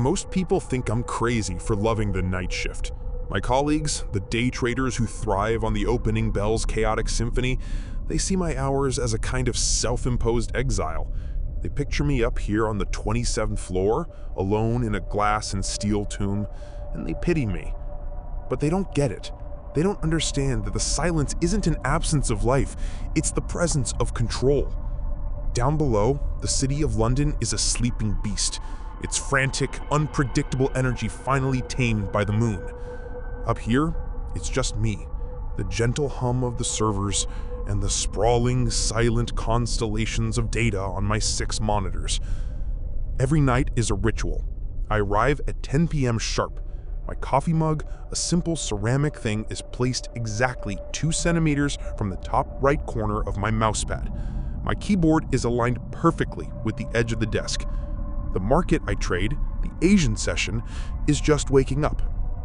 Most people think I'm crazy for loving the night shift. My colleagues, the day traders who thrive on the opening bell's chaotic symphony, they see my hours as a kind of self-imposed exile. They picture me up here on the 27th floor, alone in a glass and steel tomb, and they pity me. But they don't get it. They don't understand that the silence isn't an absence of life, it's the presence of control. Down below, the city of London is a sleeping beast, its frantic, unpredictable energy finally tamed by the moon. Up here, it's just me, the gentle hum of the servers, and the sprawling, silent constellations of data on my 6 monitors. Every night is a ritual. I arrive at 10 p.m. sharp. My coffee mug, a simple ceramic thing, is placed exactly 2 centimeters from the top right corner of my mousepad. My keyboard is aligned perfectly with the edge of the desk. The market I trade, the Asian session, is just waking up.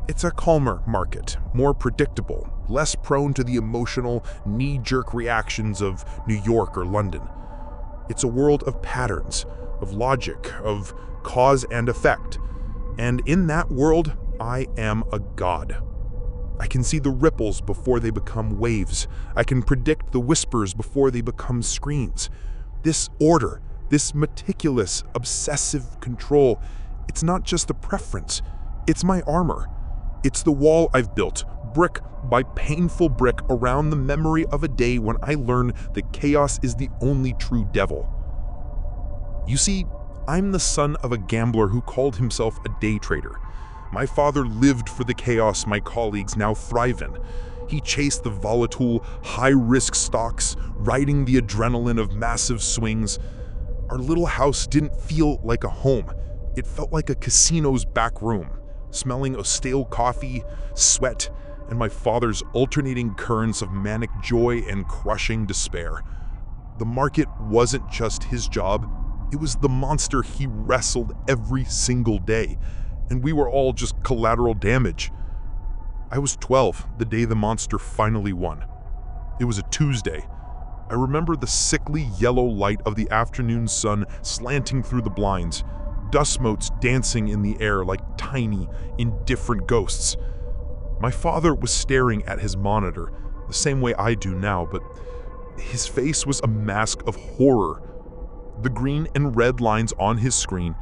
It's a calmer market, more predictable, less prone to the emotional, knee-jerk reactions of New York or London. It's a world of patterns, of logic, of cause and effect. And in that world, I am a god. I can see the ripples before they become waves. I can predict the whispers before they become screams. This order, this meticulous, obsessive control, it's not just a preference, it's my armor. It's the wall I've built, brick by painful brick, around the memory of a day when I learned that chaos is the only true devil. You see, I'm the son of a gambler who called himself a day trader. My father lived for the chaos my colleagues now thrive in. He chased the volatile, high-risk stocks, riding the adrenaline of massive swings. Our little house didn't feel like a home. It felt like a casino's back room, smelling of stale coffee, sweat, and my father's alternating currents of manic joy and crushing despair. The market wasn't just his job, it was the monster he wrestled every single day, and we were all just collateral damage. I was 12 the day the monster finally won. It was a Tuesday. I remember the sickly yellow light of the afternoon sun slanting through the blinds, dust motes dancing in the air like tiny, indifferent ghosts. My father was staring at his monitor, the same way I do now, but his face was a mask of horror. The green and red lines on his screen,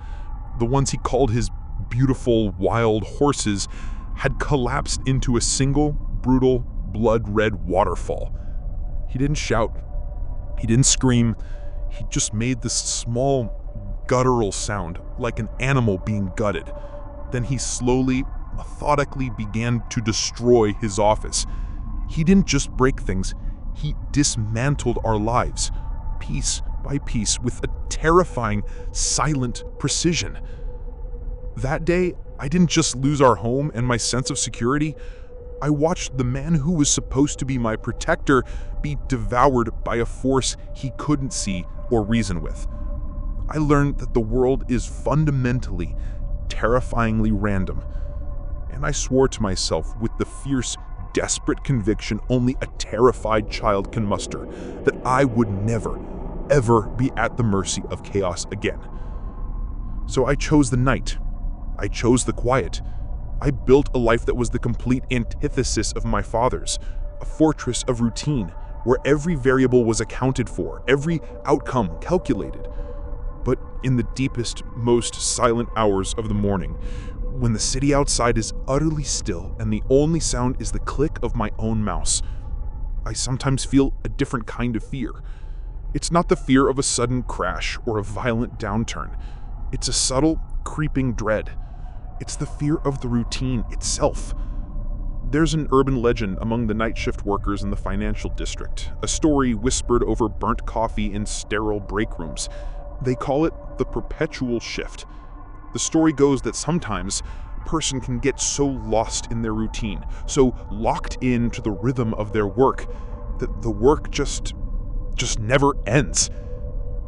the ones he called his beautiful, wild horses, had collapsed into a single, brutal, blood-red waterfall. He didn't shout. He didn't scream. He just made this small, guttural sound, like an animal being gutted. Then he slowly, methodically began to destroy his office. He didn't just break things, he dismantled our lives, piece by piece, with a terrifying, silent precision. That day, I didn't just lose our home and my sense of security. I watched the man who was supposed to be my protector be devoured by a force he couldn't see or reason with. I learned that the world is fundamentally, terrifyingly random. And I swore to myself with the fierce, desperate conviction only a terrified child can muster, that I would never, ever be at the mercy of chaos again. So I chose the night. I chose the quiet. I built a life that was the complete antithesis of my father's, a fortress of routine, where every variable was accounted for, every outcome calculated. But in the deepest, most silent hours of the morning, when the city outside is utterly still and the only sound is the click of my own mouse, I sometimes feel a different kind of fear. It's not the fear of a sudden crash or a violent downturn. It's a subtle, creeping dread. It's the fear of the routine itself. There's an urban legend among the night shift workers in the financial district, a story whispered over burnt coffee in sterile break rooms. They call it the perpetual shift. The story goes that sometimes a person can get so lost in their routine, so locked into the rhythm of their work, that the work just never ends.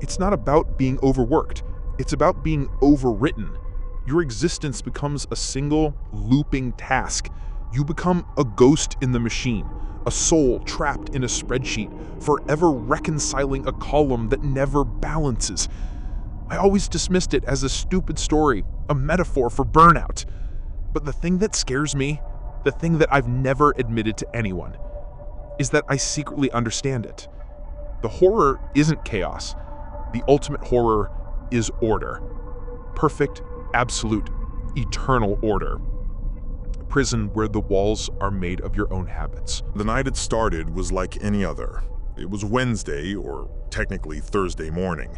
It's not about being overworked. It's about being overwritten. Your existence becomes a single, looping task. You become a ghost in the machine, a soul trapped in a spreadsheet, forever reconciling a column that never balances. I always dismissed it as a stupid story, a metaphor for burnout. But the thing that scares me, the thing that I've never admitted to anyone, is that I secretly understand it. The horror isn't chaos. The ultimate horror is order. Perfect, absolute, eternal order. A prison where the walls are made of your own habits. The night it started was like any other. It was Wednesday, or technically Thursday morning.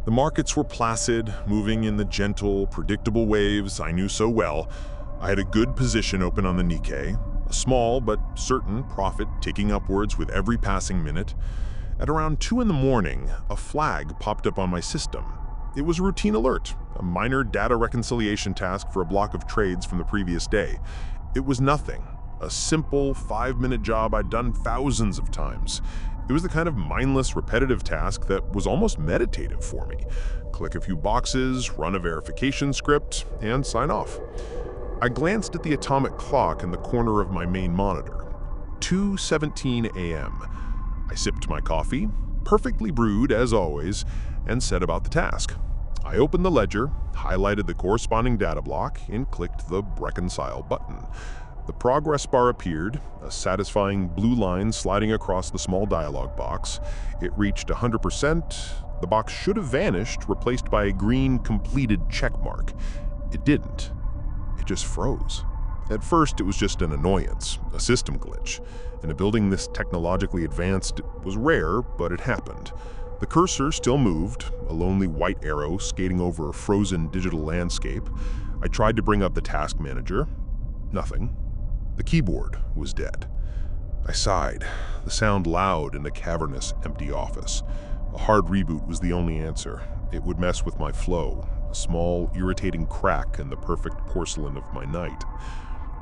The markets were placid, moving in the gentle, predictable waves I knew so well. I had a good position open on the Nikkei, a small but certain profit ticking upwards with every passing minute. At around 2 in the morning, a flag popped up on my system. It was a routine alert, a minor data reconciliation task for a block of trades from the previous day. It was nothing, a simple 5-minute job I'd done thousands of times. It was the kind of mindless, repetitive task that was almost meditative for me. Click a few boxes, run a verification script, and sign off. I glanced at the atomic clock in the corner of my main monitor. 2:17 a.m. I sipped my coffee, perfectly brewed as always, and set about the task. I opened the ledger, highlighted the corresponding data block, and clicked the reconcile button. The progress bar appeared, a satisfying blue line sliding across the small dialog box. It reached 100%. The box should have vanished, replaced by a green completed check mark. It didn't. It just froze. At first, it was just an annoyance, a system glitch. In a building this technologically advanced, it was rare, but it happened. The cursor still moved, a lonely white arrow skating over a frozen digital landscape. I tried to bring up the task manager. Nothing. The keyboard was dead. I sighed, the sound loud in the cavernous, empty office. A hard reboot was the only answer. It would mess with my flow, a small, irritating crack in the perfect porcelain of my night.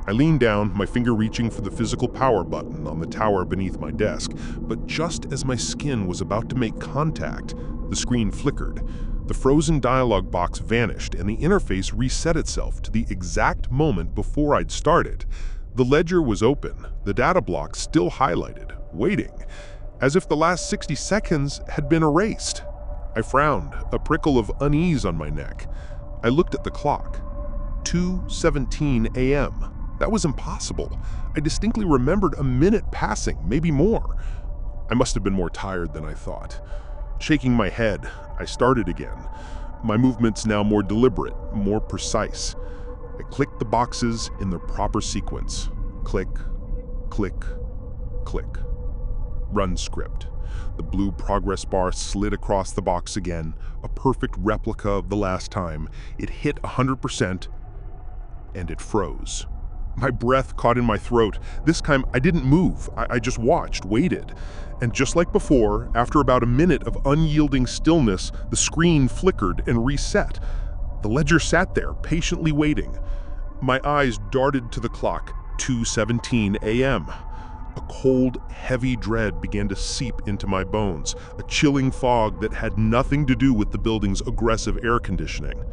I leaned down, my finger reaching for the physical power button on the tower beneath my desk, but just as my skin was about to make contact, the screen flickered. The frozen dialog box vanished, and the interface reset itself to the exact moment before I'd started. The ledger was open, the data block still highlighted, waiting, as if the last 60 seconds had been erased. I frowned, a prickle of unease on my neck. I looked at the clock. 2:17 a.m. That was impossible. I distinctly remembered a minute passing, maybe more. I must have been more tired than I thought. Shaking my head, I started again. My movements now more deliberate, more precise. I clicked the boxes in their proper sequence. Click, click, click. Run script. The blue progress bar slid across the box again, a perfect replica of the last time. It hit 100%, and it froze. My breath caught in my throat. This time, I didn't move. I just watched, waited. And just like before, after about a minute of unyielding stillness, the screen flickered and reset. The ledger sat there, patiently waiting. My eyes darted to the clock, 2:17 a.m. A cold, heavy dread began to seep into my bones, a chilling fog that had nothing to do with the building's aggressive air conditioning.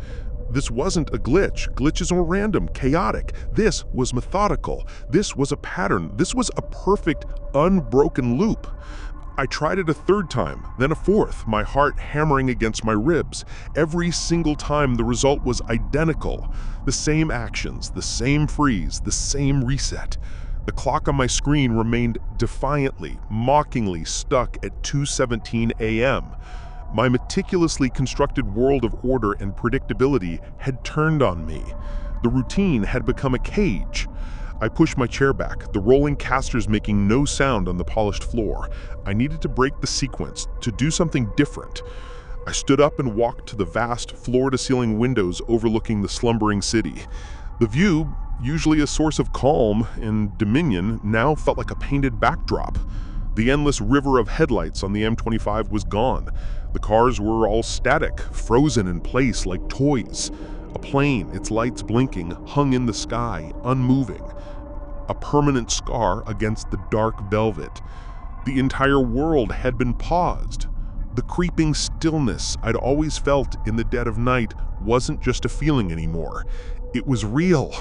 This wasn't a glitch. Glitches were random, chaotic. This was methodical. This was a pattern. This was a perfect, unbroken loop. I tried it a third time, then a fourth, my heart hammering against my ribs. Every single time the result was identical. The same actions, the same freeze, the same reset. The clock on my screen remained defiantly, mockingly stuck at 2:17 a.m. My meticulously constructed world of order and predictability had turned on me. The routine had become a cage. I pushed my chair back, the rolling casters making no sound on the polished floor. I needed to break the sequence, to do something different. I stood up and walked to the vast, floor-to-ceiling windows overlooking the slumbering city. The view, usually a source of calm and dominion, now felt like a painted backdrop. The endless river of headlights on the M25 was gone. The cars were all static, frozen in place like toys. A plane, its lights blinking, hung in the sky, unmoving. A permanent scar against the dark velvet. The entire world had been paused. The creeping stillness I'd always felt in the dead of night wasn't just a feeling anymore. It was real.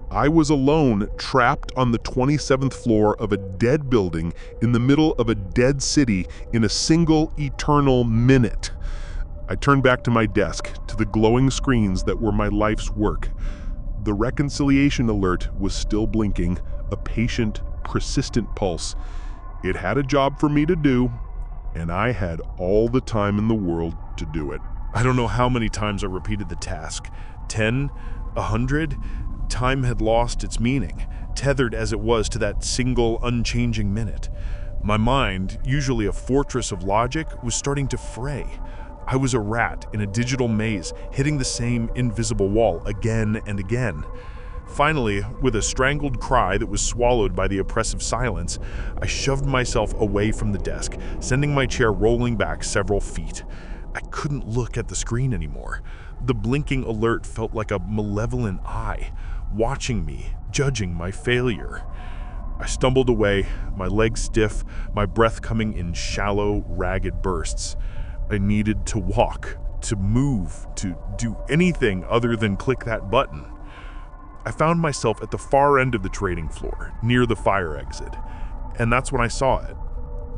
I was alone, trapped on the 27th floor of a dead building in the middle of a dead city in a single eternal minute. I turned back to my desk, to the glowing screens that were my life's work. The reconciliation alert was still blinking, a patient, persistent pulse. It had a job for me to do, and I had all the time in the world to do it. I don't know how many times I repeated the task. 10, 100? Time had lost its meaning, tethered as it was to that single unchanging minute. My mind, usually a fortress of logic, was starting to fray. I was a rat in a digital maze, hitting the same invisible wall again and again. Finally, with a strangled cry that was swallowed by the oppressive silence, I shoved myself away from the desk, sending my chair rolling back several feet. I couldn't look at the screen anymore. The blinking alert felt like a malevolent eye, watching me, judging my failure. I stumbled away, my legs stiff, my breath coming in shallow, ragged bursts. I needed to walk, to move, to do anything other than click that button. I found myself at the far end of the trading floor, near the fire exit, and that's when I saw it.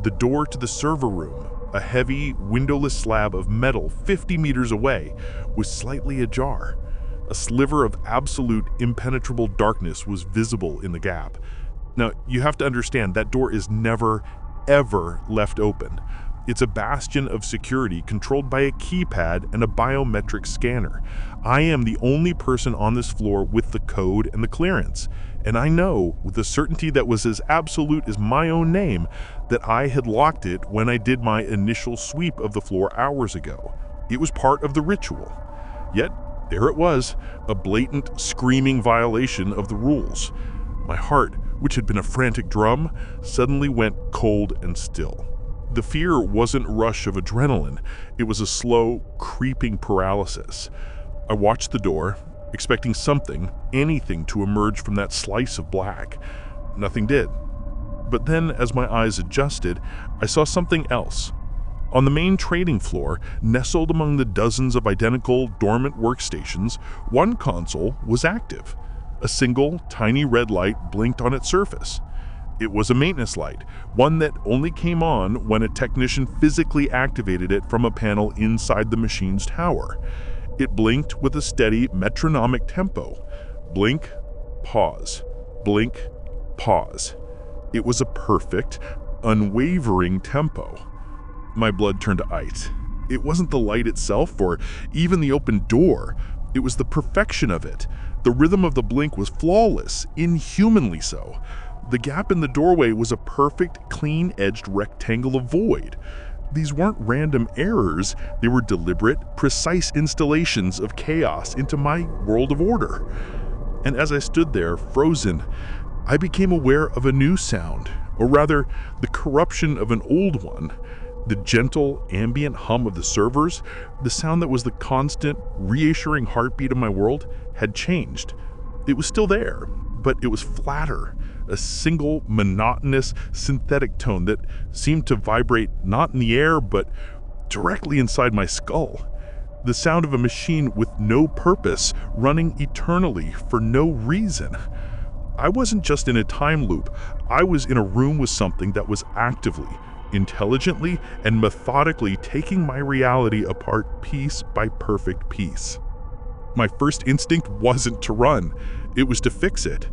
The door to the server room, a heavy, windowless slab of metal 50 meters away, was slightly ajar. A sliver of absolute, impenetrable darkness was visible in the gap. Now, you have to understand that door is never, ever left open. It's a bastion of security controlled by a keypad and a biometric scanner. I am the only person on this floor with the code and the clearance. And I know, with a certainty that was as absolute as my own name, that I had locked it when I did my initial sweep of the floor hours ago. It was part of the ritual. Yet, there it was, a blatant, screaming violation of the rules. My heart, which had been a frantic drum, suddenly went cold and still. The fear wasn't a rush of adrenaline. It was a slow, creeping paralysis. I watched the door, expecting something, anything to emerge from that slice of black. Nothing did. But then, as my eyes adjusted, I saw something else. On the main trading floor, nestled among the dozens of identical, dormant workstations, one console was active. A single, tiny red light blinked on its surface. It was a maintenance light, one that only came on when a technician physically activated it from a panel inside the machine's tower. It blinked with a steady, metronomic tempo. Blink, pause, blink, pause. It was a perfect, unwavering tempo. My blood turned to ice. It wasn't the light itself or even the open door. It was the perfection of it. The rhythm of the blink was flawless, inhumanly so. The gap in the doorway was a perfect, clean-edged rectangle of void. These weren't random errors, they were deliberate, precise installations of chaos into my world of order. And as I stood there, frozen, I became aware of a new sound, or rather, the corruption of an old one. The gentle, ambient hum of the servers, the sound that was the constant, reassuring heartbeat of my world, had changed. It was still there, but it was flatter, a single, monotonous, synthetic tone that seemed to vibrate not in the air, but directly inside my skull. The sound of a machine with no purpose, running eternally for no reason. I wasn't just in a time loop, I was in a room with something that was actively, intelligently, and methodically taking my reality apart piece by perfect piece. My first instinct wasn't to run, it was to fix it.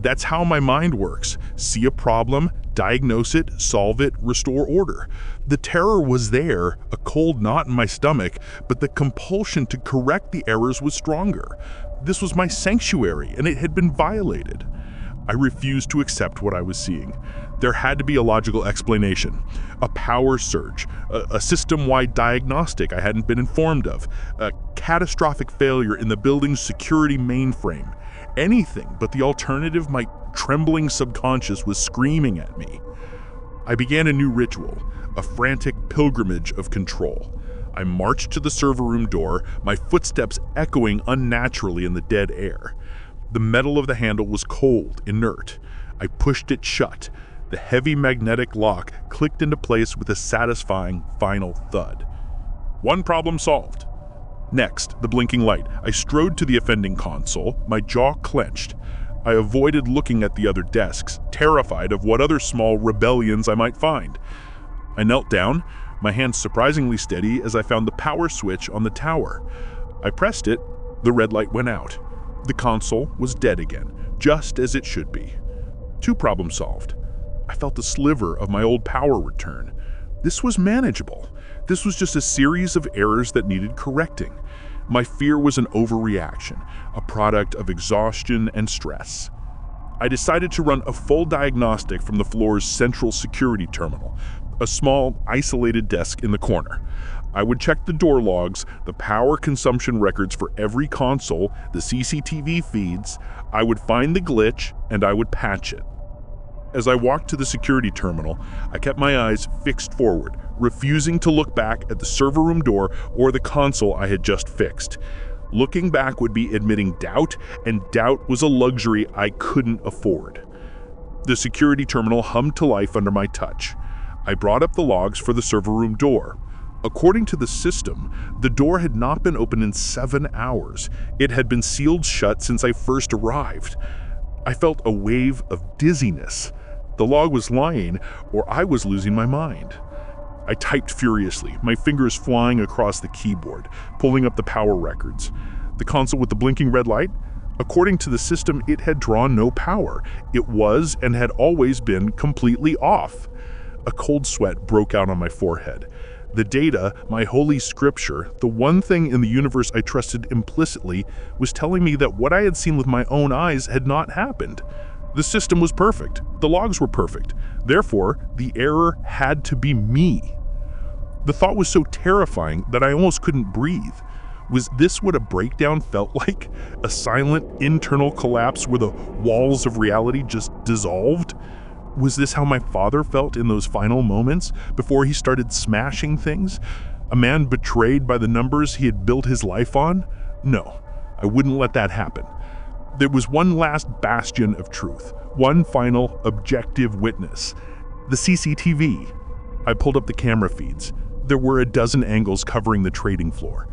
That's how my mind works. See a problem, diagnose it, solve it, restore order. The terror was there, a cold knot in my stomach, but the compulsion to correct the errors was stronger. This was my sanctuary, and it had been violated. I refused to accept what I was seeing. There had to be a logical explanation. A power surge, a system-wide diagnostic I hadn't been informed of, a catastrophic failure in the building's security mainframe. Anything but the alternative my trembling subconscious was screaming at me. I began a new ritual, a frantic pilgrimage of control. I marched to the server room door, my footsteps echoing unnaturally in the dead air. The metal of the handle was cold, inert. I pushed it shut. The heavy magnetic lock clicked into place with a satisfying final thud. One problem solved. Next, the blinking light. I strode to the offending console, my jaw clenched. I avoided looking at the other desks, terrified of what other small rebellions I might find. I knelt down, my hand surprisingly steady as I found the power switch on the tower. I pressed it, the red light went out. The console was dead again, just as it should be. 2 problems solved. I felt a sliver of my old power return. This was manageable. This was just a series of errors that needed correcting. My fear was an overreaction, a product of exhaustion and stress. I decided to run a full diagnostic from the floor's central security terminal, a small, isolated desk in the corner. I would check the door logs, the power consumption records for every console, the CCTV feeds. I would find the glitch, and I would patch it. As I walked to the security terminal, I kept my eyes fixed forward, refusing to look back at the server room door or the console I had just fixed. Looking back would be admitting doubt, and doubt was a luxury I couldn't afford. The security terminal hummed to life under my touch. I brought up the logs for the server room door. According to the system, the door had not been open in 7 hours. It had been sealed shut since I first arrived. I felt a wave of dizziness. The log was lying, or I was losing my mind. I typed furiously, my fingers flying across the keyboard, pulling up the power records. The console with the blinking red light? According to the system, it had drawn no power. It was and had always been completely off. A cold sweat broke out on my forehead. The data, my holy scripture, the one thing in the universe I trusted implicitly, was telling me that what I had seen with my own eyes had not happened. The system was perfect. The logs were perfect. Therefore, the error had to be me. The thought was so terrifying that I almost couldn't breathe. Was this what a breakdown felt like? A silent internal collapse where the walls of reality just dissolved? Was this how my father felt in those final moments before he started smashing things? A man betrayed by the numbers he had built his life on? No, I wouldn't let that happen. There was one last bastion of truth, one final objective witness. The CCTV. I pulled up the camera feeds. There were a dozen angles covering the trading floor.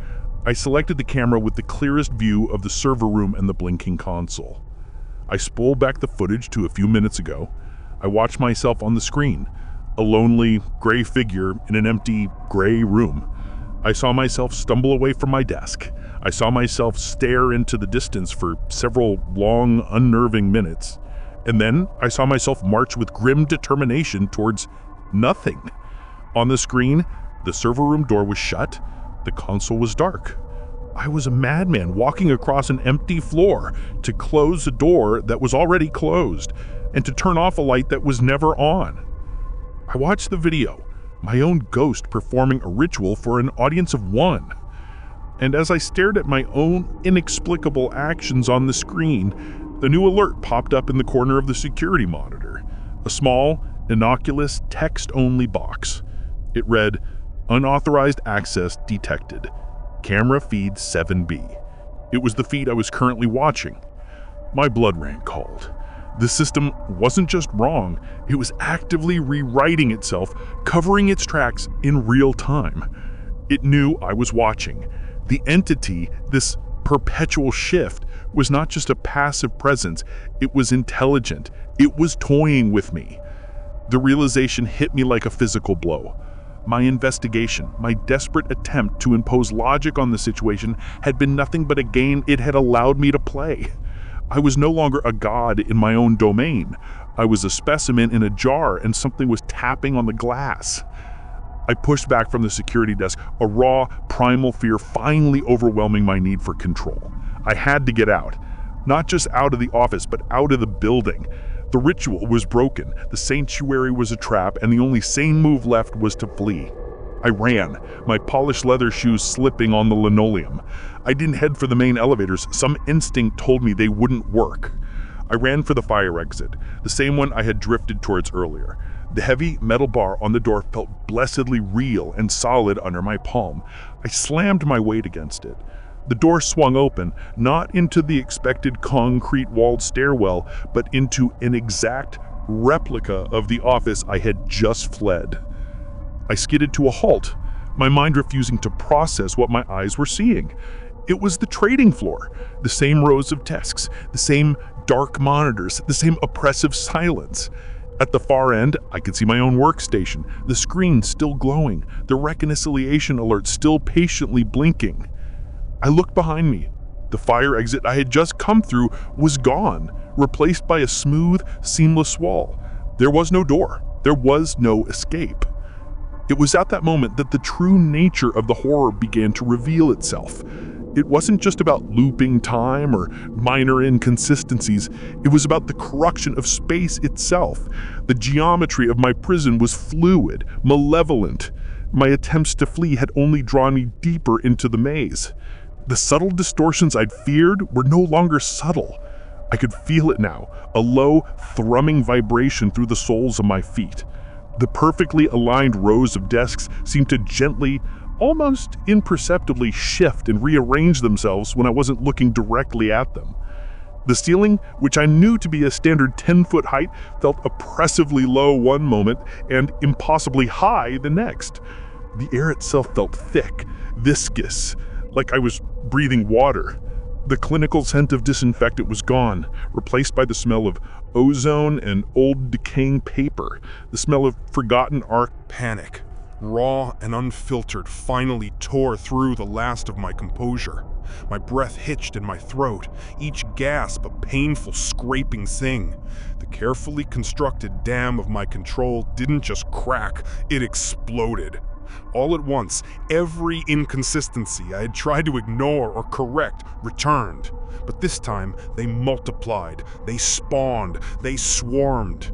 I selected the camera with the clearest view of the server room and the blinking console. I spooled back the footage to a few minutes ago. I watched myself on the screen, a lonely, gray figure in an empty, gray room. I saw myself stumble away from my desk. I saw myself stare into the distance for several long, unnerving minutes. And then I saw myself march with grim determination towards nothing. On the screen, the server room door was shut. The console was dark. I was a madman walking across an empty floor to close a door that was already closed and to turn off a light that was never on. I watched the video, my own ghost performing a ritual for an audience of 1. And as I stared at my own inexplicable actions on the screen, the new alert popped up in the corner of the security monitor. A small, innocuous, text-only box. It read, "Unauthorized access detected. Camera feed 7B." It was the feed I was currently watching. My blood ran cold. The system wasn't just wrong, it was actively rewriting itself, covering its tracks in real time. It knew I was watching. The entity, this perpetual shift, was not just a passive presence, it was intelligent. It was toying with me. The realization hit me like a physical blow. My investigation, my desperate attempt to impose logic on the situation, had been nothing but a game it had allowed me to play. I was no longer a god in my own domain. I was a specimen in a jar, and something was tapping on the glass. I pushed back from the security desk, a raw, primal fear finally overwhelming my need for control. I had to get out. Not just out of the office, but out of the building. The ritual was broken, the sanctuary was a trap, and the only sane move left was to flee. I ran, my polished leather shoes slipping on the linoleum. I didn't head for the main elevators. Some instinct told me they wouldn't work. I ran for the fire exit, the same one I had drifted towards earlier. The heavy metal bar on the door felt blessedly real and solid under my palm. I slammed my weight against it. The door swung open, not into the expected concrete-walled stairwell, but into an exact replica of the office I had just fled. I skidded to a halt, my mind refusing to process what my eyes were seeing. It was the trading floor, the same rows of desks, the same dark monitors, the same oppressive silence. At the far end, I could see my own workstation, the screen still glowing, the reconciliation alert still patiently blinking. I looked behind me. The fire exit I had just come through was gone, replaced by a smooth, seamless wall. There was no door. There was no escape. It was at that moment that the true nature of the horror began to reveal itself. It wasn't just about looping time or minor inconsistencies. It was about the corruption of space itself. The geometry of my prison was fluid, malevolent. My attempts to flee had only drawn me deeper into the maze. The subtle distortions I'd feared were no longer subtle. I could feel it now, a low, thrumming vibration through the soles of my feet. The perfectly aligned rows of desks seemed to gently, almost imperceptibly shift and rearrange themselves when I wasn't looking directly at them. The ceiling, which I knew to be a standard 10-foot height, felt oppressively low one moment and impossibly high the next. The air itself felt thick, viscous, like I was breathing water. The clinical scent of disinfectant was gone, replaced by the smell of ozone and old decaying paper, the smell of forgotten art. Panic, raw and unfiltered, finally tore through the last of my composure. My breath hitched in my throat, each gasp a painful scraping thing. The carefully constructed dam of my control didn't just crack, it exploded. All at once, every inconsistency I had tried to ignore or correct returned. But this time, they multiplied, they spawned, they swarmed.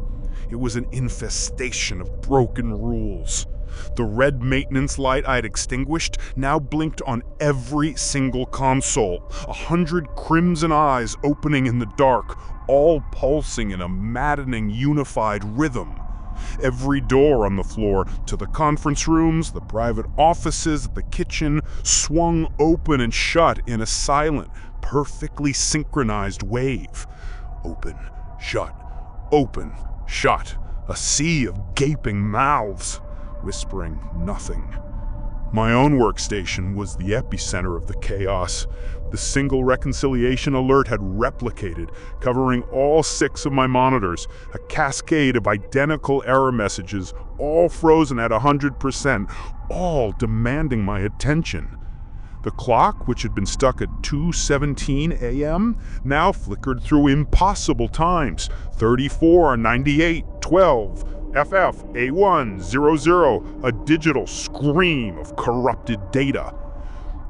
It was an infestation of broken rules. The red maintenance light I had extinguished now blinked on every single console, 100 crimson eyes opening in the dark, all pulsing in a maddening unified rhythm. Every door on the floor, to the conference rooms, the private offices, the kitchen, swung open and shut in a silent, perfectly synchronized wave. Open, shut, a sea of gaping mouths, whispering nothing. My own workstation was the epicenter of the chaos. The single reconciliation alert had replicated, covering all 6 of my monitors, a cascade of identical error messages, all frozen at 100%, all demanding my attention. The clock, which had been stuck at 2:17 a.m., now flickered through impossible times, 34, 98, 12, FF, A1, 00, a digital scream of corrupted data.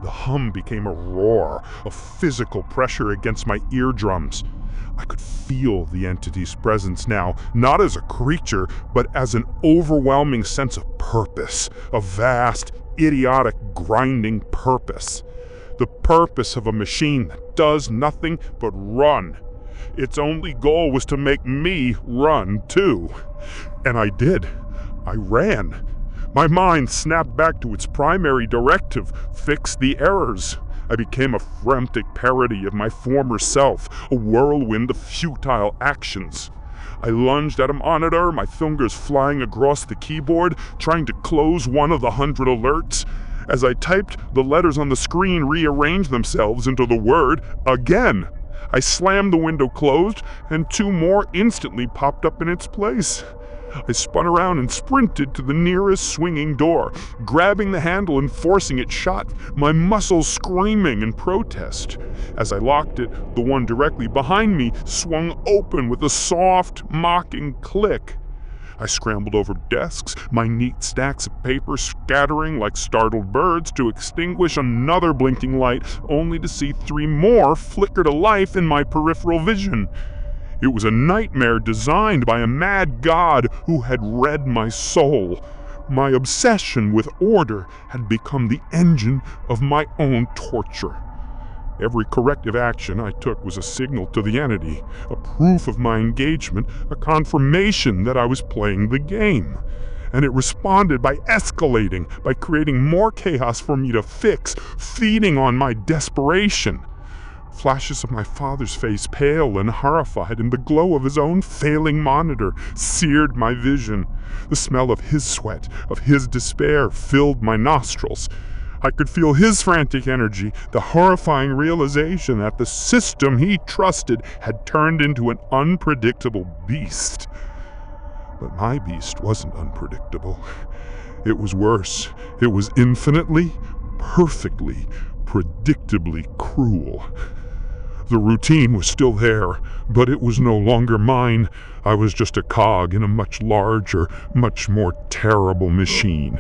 The hum became a roar, a physical pressure against my eardrums. I could feel the entity's presence now, not as a creature, but as an overwhelming sense of purpose, a vast, idiotic, grinding purpose. The purpose of a machine that does nothing but run. Its only goal was to make me run, too. And I did. I ran. My mind snapped back to its primary directive, fix the errors. I became a frantic parody of my former self, a whirlwind of futile actions. I lunged at a monitor, my fingers flying across the keyboard, trying to close one of the 100 alerts. As I typed, the letters on the screen rearranged themselves into the word again. I slammed the window closed, and 2 more instantly popped up in its place. I spun around and sprinted to the nearest swinging door, grabbing the handle and forcing it shut, my muscles screaming in protest. As I locked it, the one directly behind me swung open with a soft, mocking click. I scrambled over desks, my neat stacks of paper scattering like startled birds to extinguish another blinking light, only to see 3 more flicker to life in my peripheral vision. It was a nightmare designed by a mad god who had read my soul. My obsession with order had become the engine of my own torture. Every corrective action I took was a signal to the entity, a proof of my engagement, a confirmation that I was playing the game. And it responded by escalating, by creating more chaos for me to fix, feeding on my desperation. Flashes of my father's face, pale and horrified, in the glow of his own failing monitor, seared my vision. The smell of his sweat, of his despair, filled my nostrils. I could feel his frantic energy, the horrifying realization that the system he trusted had turned into an unpredictable beast. But my beast wasn't unpredictable. It was worse. It was infinitely, perfectly, predictably cruel. The routine was still there, but it was no longer mine. I was just a cog in a much larger, much more terrible machine.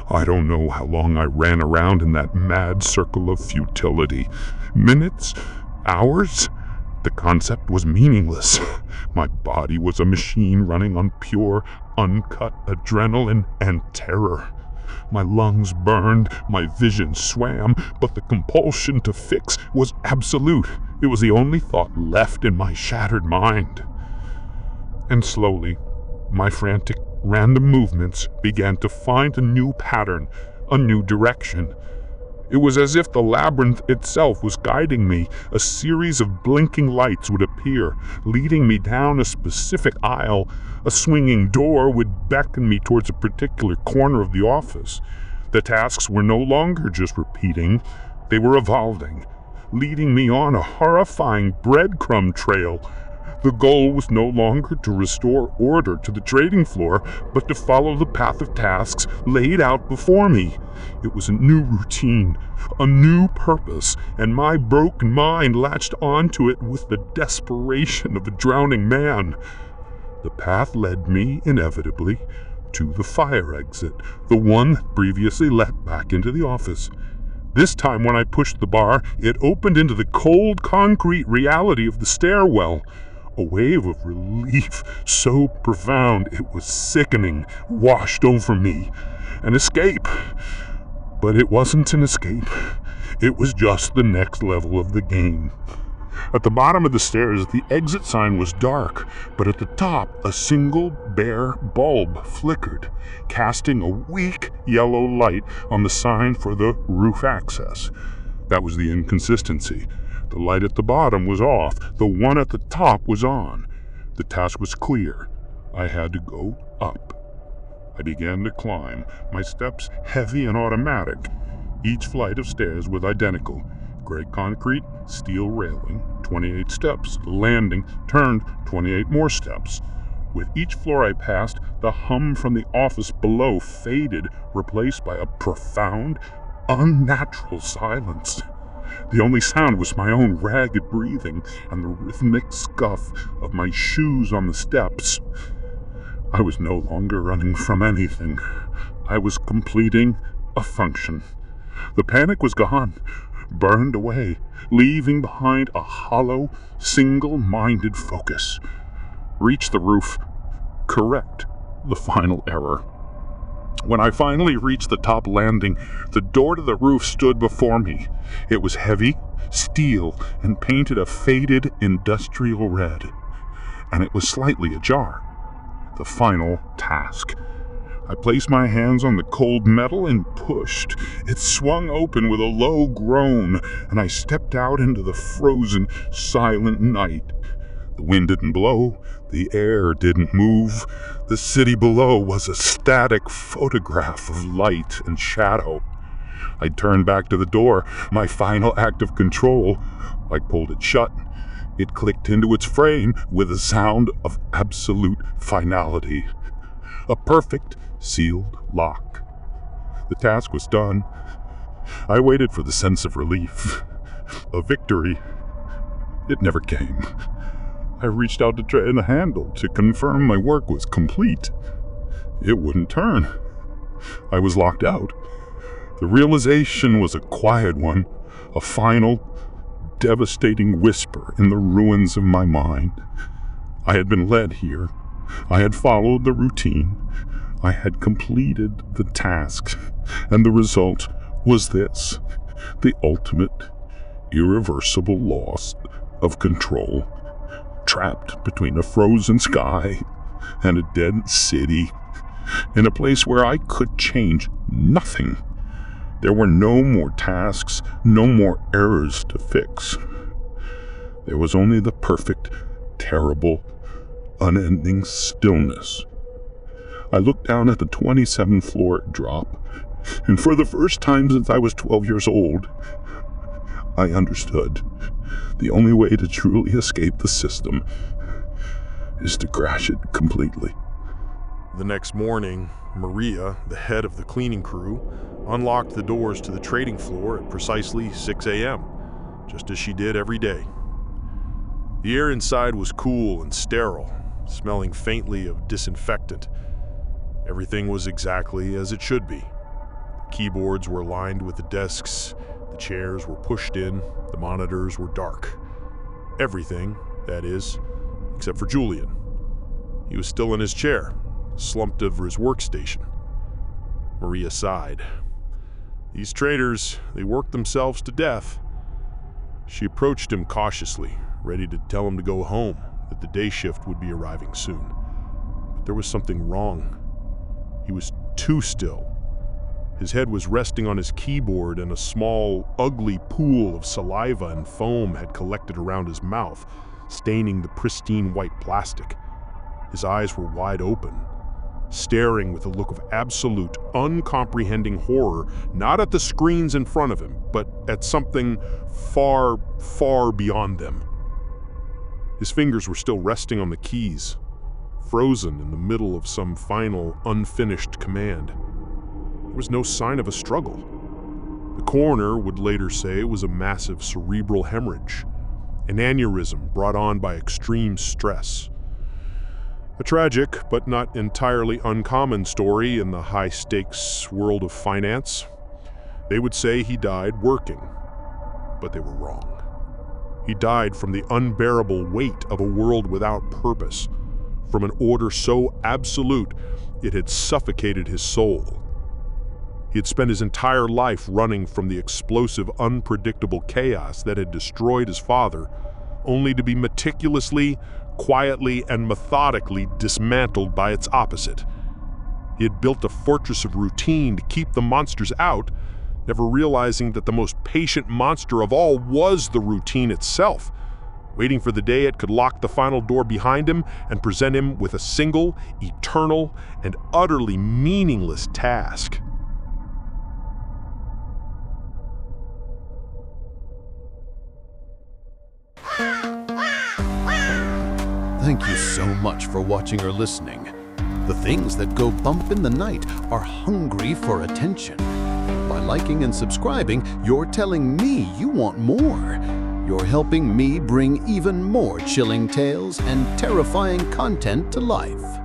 I don't know how long I ran around in that mad circle of futility. Minutes? Hours? The concept was meaningless. My body was a machine running on pure, uncut adrenaline and terror. My lungs burned, my vision swam, but the compulsion to fix was absolute. It was the only thought left in my shattered mind. And slowly, my frantic, random movements began to find a new pattern, a new direction. It was as if the labyrinth itself was guiding me. A series of blinking lights would appear, leading me down a specific aisle. A swinging door would beckon me towards a particular corner of the office. The tasks were no longer just repeating, they were evolving, leading me on a horrifying breadcrumb trail. The goal was no longer to restore order to the trading floor, but to follow the path of tasks laid out before me. It was a new routine, a new purpose, and my broken mind latched onto it with the desperation of a drowning man. The path led me, inevitably, to the fire exit, the one that previously led back into the office. This time when I pushed the bar, it opened into the cold concrete reality of the stairwell. A wave of relief so profound it was sickening washed over me. An escape. But it wasn't an escape. It was just the next level of the game. At the bottom of the stairs, the exit sign was dark, but at the top, a single bare bulb flickered, casting a weak yellow light on the sign for the roof access. That was the inconsistency. The light at the bottom was off. The one at the top was on. The task was clear. I had to go up. I began to climb, my steps heavy and automatic. Each flight of stairs was identical. Gray concrete, steel railing, 28 steps, landing, turned, 28 more steps. With each floor I passed, the hum from the office below faded, replaced by a profound, unnatural silence. The only sound was my own ragged breathing and the rhythmic scuff of my shoes on the steps. I was no longer running from anything. I was completing a function. The panic was gone, burned away, leaving behind a hollow, single-minded focus. Reach the roof. Correct the final error. When I finally reached the top landing, the door to the roof stood before me. It was heavy, steel, and painted a faded industrial red. And it was slightly ajar. The final task. I placed my hands on the cold metal and pushed. It swung open with a low groan, and I stepped out into the frozen, silent night. The wind didn't blow. The air didn't move. The city below was a static photograph of light and shadow. I turned back to the door, my final act of control. I pulled it shut. It clicked into its frame with a sound of absolute finality. A perfect, sealed lock. The task was done. I waited for the sense of relief. A victory. It never came. I reached out to try the handle to confirm my work was complete. It wouldn't turn. I was locked out. The realization was a quiet one, a final, devastating whisper in the ruins of my mind. I had been led here. I had followed the routine. I had completed the task, and the result was this, the ultimate, irreversible loss of control. Trapped between a frozen sky and a dead city, in a place where I could change nothing. There were no more tasks, no more errors to fix. There was only the perfect, terrible, unending stillness. I looked down at the 27th floor drop, and for the first time since I was 12 years old, I understood. The only way to truly escape the system is to crash it completely. The next morning, Maria, the head of the cleaning crew, unlocked the doors to the trading floor at precisely 6 a.m., just as she did every day. The air inside was cool and sterile, smelling faintly of disinfectant. Everything was exactly as it should be. The keyboards were aligned with the desks, the chairs were pushed in, the monitors were dark. Everything, that is, except for Julian. He was still in his chair, slumped over his workstation. Maria sighed. These traders, they work themselves to death. She approached him cautiously, ready to tell him to go home, that the day shift would be arriving soon. But there was something wrong. He was too still. His head was resting on his keyboard, and a small, ugly pool of saliva and foam had collected around his mouth, staining the pristine white plastic. His eyes were wide open, staring with a look of absolute, uncomprehending horror, not at the screens in front of him, but at something far, far beyond them. His fingers were still resting on the keys, frozen in the middle of some final, unfinished command. There was no sign of a struggle. The coroner would later say it was a massive cerebral hemorrhage, an aneurysm brought on by extreme stress. A tragic, but not entirely uncommon story in the high-stakes world of finance. They would say he died working, but they were wrong. He died from the unbearable weight of a world without purpose, from an order so absolute it had suffocated his soul. He had spent his entire life running from the explosive, unpredictable chaos that had destroyed his father, only to be meticulously, quietly, and methodically dismantled by its opposite. He had built a fortress of routine to keep the monsters out, never realizing that the most patient monster of all was the routine itself, waiting for the day it could lock the final door behind him and present him with a single, eternal, and utterly meaningless task. Thank you so much for watching or listening. The things that go bump in the night are hungry for attention. By liking and subscribing, you're telling me you want more. You're helping me bring even more chilling tales and terrifying content to life.